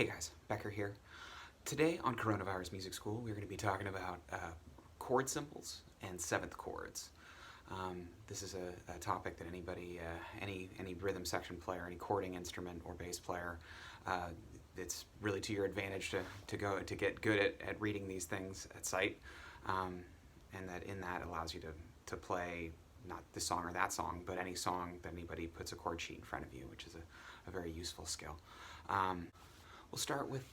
Hey guys, Becker here. Today on Coronavirus Music School, we're going to be talking about chord symbols and seventh chords. This is a topic that anybody, any rhythm section player, any chording instrument or bass player, it's really to your advantage to get good at reading these things at sight, and that allows you to play not this song or that song, but any song that anybody puts a chord sheet in front of you, which is a very useful skill. We'll start with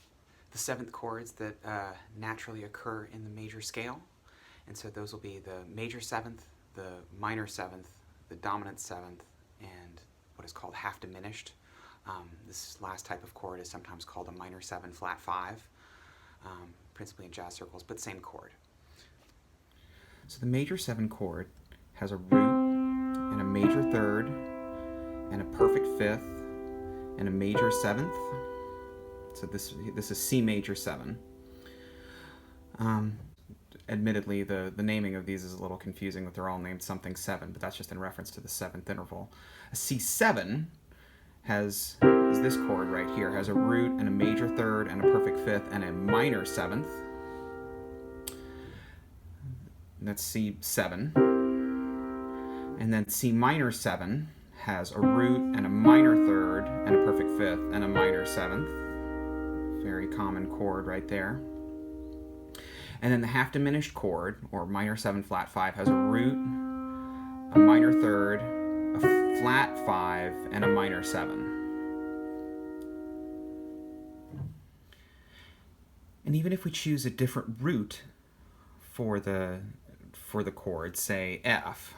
the seventh chords that naturally occur in the major scale. And so those will be the major seventh, the minor seventh, the dominant seventh, and what is called half diminished. This last type of chord is sometimes called a minor 7 flat 5, principally in jazz circles, but same chord. So the major 7 chord has a root and a major third and a perfect fifth and a major 7th. So this is C major 7. Admittedly, the naming of these is a little confusing, that they're all named something 7, but that's just in reference to the 7th interval. A C7 is this chord right here, has a root and a major third and a perfect fifth and a minor 7th. That's C7. And then C minor 7 has a root and a minor third and a perfect fifth and a minor 7th. Very common chord right there. And then the half diminished chord, or minor 7 flat 5, has a root, a minor third, a flat 5, and a minor 7. And even if we choose a different root for the chord, say F,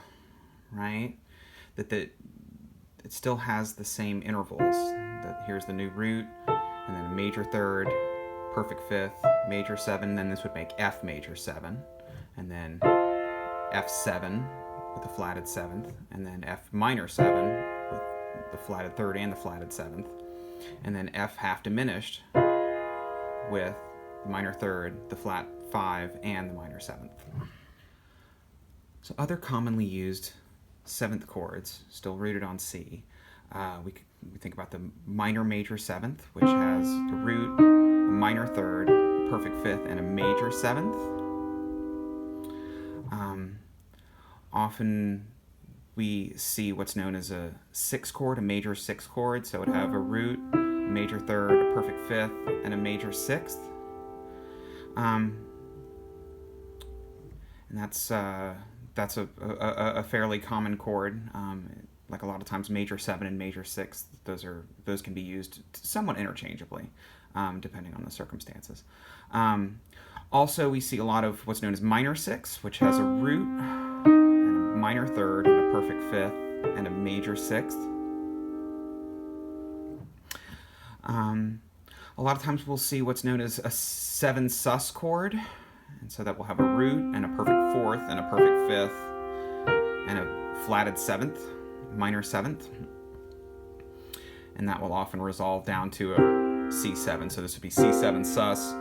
right? It still has the same intervals. Here's the new root, and then a major third, perfect fifth, major 7, then this would make F major 7, and then F7 with the flatted 7th, and then F minor 7 with the flatted 3rd and the flatted 7th, and then F half diminished with the minor 3rd, the flat 5, and the minor 7th. So other commonly used 7th chords, still rooted on C, we think about the minor major 7th, which has a root, a minor 3rd, a perfect 5th, and a major 7th. Often we see what's known as a 6 chord, a major 6 chord, so it would have a root, a major 3rd, a perfect 5th, and a major 6th. And that's a fairly common chord. Like a lot of times major 7 and major 6, those can be used somewhat interchangeably, depending on the circumstances. Also, we see a lot of what's known as minor 6, which has a root, and a minor 3rd, and a perfect 5th, and a major 6th. A lot of times we'll see what's known as a 7 sus chord, and so that will have a root, and a perfect 4th, and a perfect 5th, and a flatted 7th. Minor 7th, and that will often resolve down to a C7, so this would be C7 sus,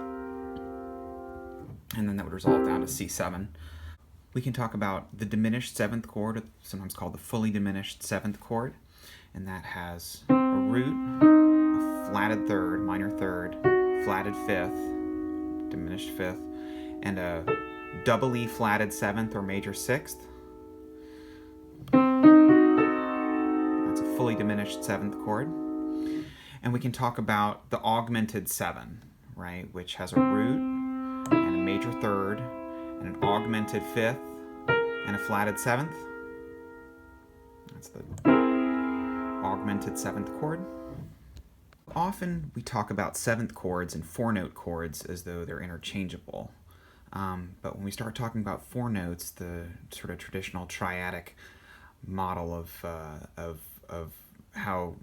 and then that would resolve down to C7. We can talk about the diminished 7th chord, sometimes called the fully diminished 7th chord, and that has a root, a flatted 3rd, minor 3rd, flatted 5th, diminished 5th, and a doubly flatted 7th or major 6th. Fully diminished 7th chord. And we can talk about the augmented 7, right, which has a root and a major 3rd and an augmented 5th and a flatted 7th. That's the augmented 7th chord. Often we talk about 7th chords and 4-note chords as though they're interchangeable. But when we start talking about 4 notes, the sort of traditional triadic model of how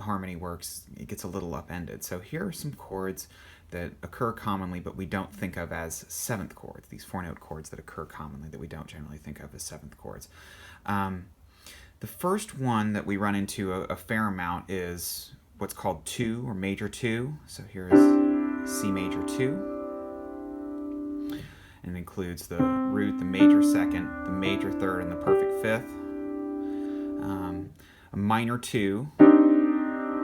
harmony works, it gets a little upended. So here are some chords that occur commonly but we don't think of as 7th chords, these 4-note chords that occur commonly that we don't generally think of as 7th chords. The first one that we run into a fair amount is what's called 2 or major 2. So here is C major 2. And it includes the root, the major 2nd, the major 3rd, and the perfect 5th. A minor 2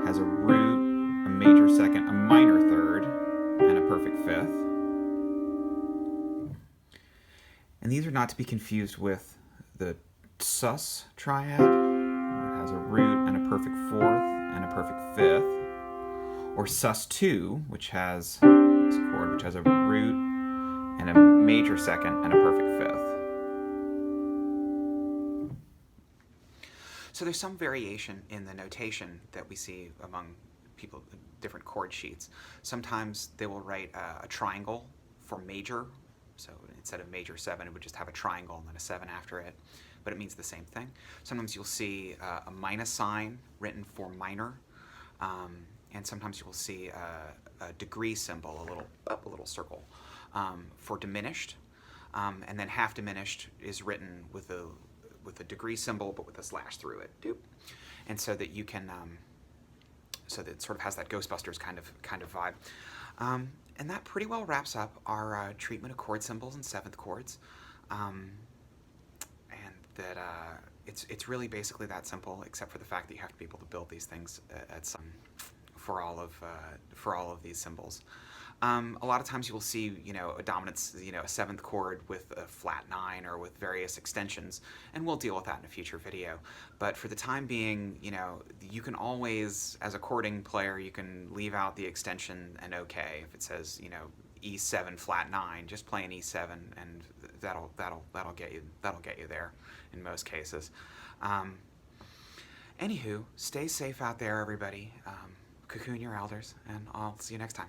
has a root, a a major second, a minor third, and a perfect fifth. And these are not to be confused with the sus triad, where it has a root and a perfect fourth and a perfect fifth, or sus2, which has this chord, which has a root and a major second and a perfect fifth. So there's some variation in the notation that we see among people, different chord sheets. Sometimes they will write a triangle for major. So instead of major 7, it would just have a triangle and then a 7 after it, but it means the same thing. Sometimes you'll see a minus sign written for minor, and sometimes you will see a degree symbol, a little circle, for diminished, and then half diminished is written with a degree symbol but with a slash through it. Doop. And so that you can, so that it sort of has that Ghostbusters kind of vibe. And that pretty well wraps up our treatment of chord symbols and seventh chords. And that it's really basically that simple, except for the fact that you have to be able to build these things at some for all of these symbols. A lot of times you will see, a dominance, a seventh chord with a flat 9 or with various extensions, and we'll deal with that in a future video. But for the time being, you can always, as a chording player, you can leave out the extension and okay. If it says, E7 flat 9, just play an E7, and that'll get you there in most cases. Anywho, stay safe out there, everybody. Cocoon your elders, and I'll see you next time.